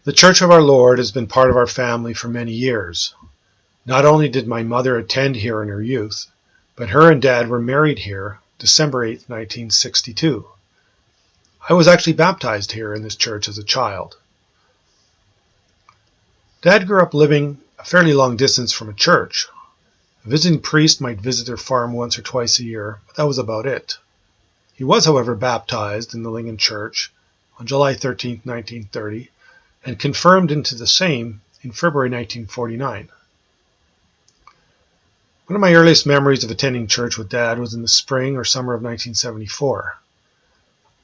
The Church of our Lord has been part of our family for many years. Not only did my mother attend here in her youth, but her and Dad were married here December 8, 1962. I was actually baptized here in this church as a child. Dad grew up living a fairly long distance from a church. A visiting priest might visit their farm once or twice a year, but that was about it. He was, however, baptized in the Lingen Church on July 13, 1930, and confirmed into the same in February 1949. One of my earliest memories of attending church with Dad was in the spring or summer of 1974.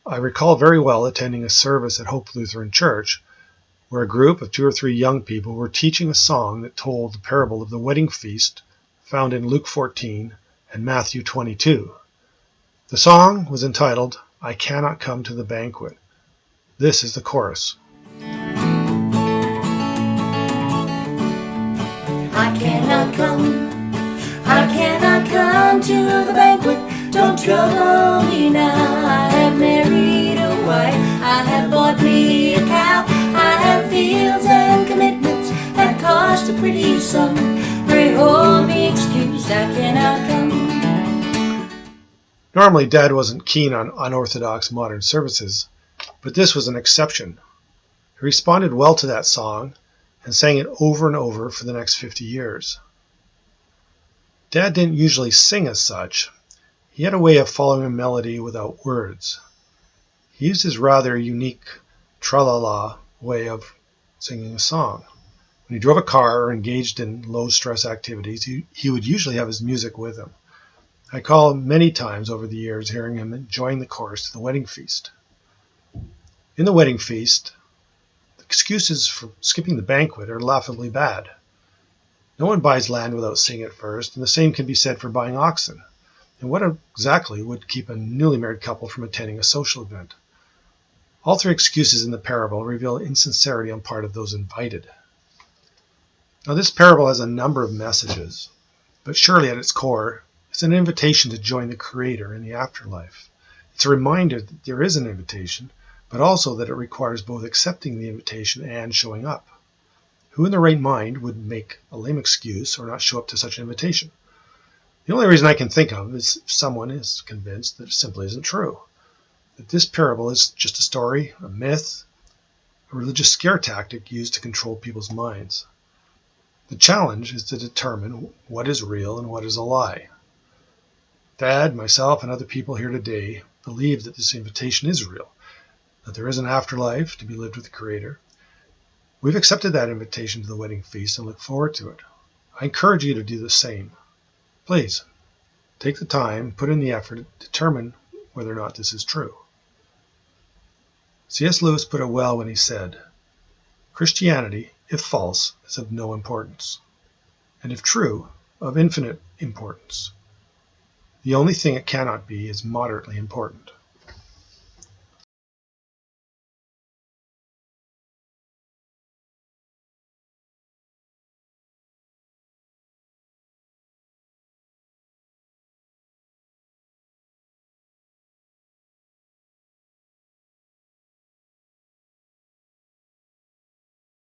I recall very well attending a service at Hope Lutheran Church, where a group of 2 or 3 young people were teaching a song that told the parable of the wedding feast found in Luke 14 and Matthew 22. The song was entitled, "I Cannot Come to the Banquet." This is the chorus. I cannot come to the banquet, don't trouble me now. I have married a wife, I have bought me a cow, I have fields and commitments that cost a pretty sum. Pray hold me excused, I cannot come. Normally, Dad wasn't keen on unorthodox modern services, but this was an exception. He responded well to that song and sang it over and over for the next 50 years. Dad didn't usually sing as such. He had a way of following a melody without words. He used his rather unique tra-la-la way of singing a song. When he drove a car or engaged in low-stress activities, he would usually have his music with him. I recall many times over the years hearing him enjoying the chorus to the wedding feast. In the wedding feast, the excuses for skipping the banquet are laughably bad. No one buys land without seeing it first, and the same can be said for buying oxen. And what exactly would keep a newly married couple from attending a social event? All 3 excuses in the parable reveal insincerity on part of those invited. Now, this parable has a number of messages, but surely at its core, it's an invitation to join the Creator in the afterlife. It's a reminder that there is an invitation, but also that it requires both accepting the invitation and showing up. Who in their right mind would make a lame excuse or not show up to such an invitation? The only reason I can think of is if someone is convinced that it simply isn't true, that this parable is just a story, a myth, a religious scare tactic used to control people's minds. The challenge is to determine what is real and what is a lie. Dad, myself, and other people here today believe that this invitation is real, that there is an afterlife to be lived with the Creator. We've accepted that invitation to the wedding feast and look forward to it. I encourage you to do the same. Please, take the time, put in the effort to determine whether or not this is true. C.S. Lewis put it well when he said, "Christianity, if false, is of no importance, and if true, of infinite importance. The only thing it cannot be is moderately important."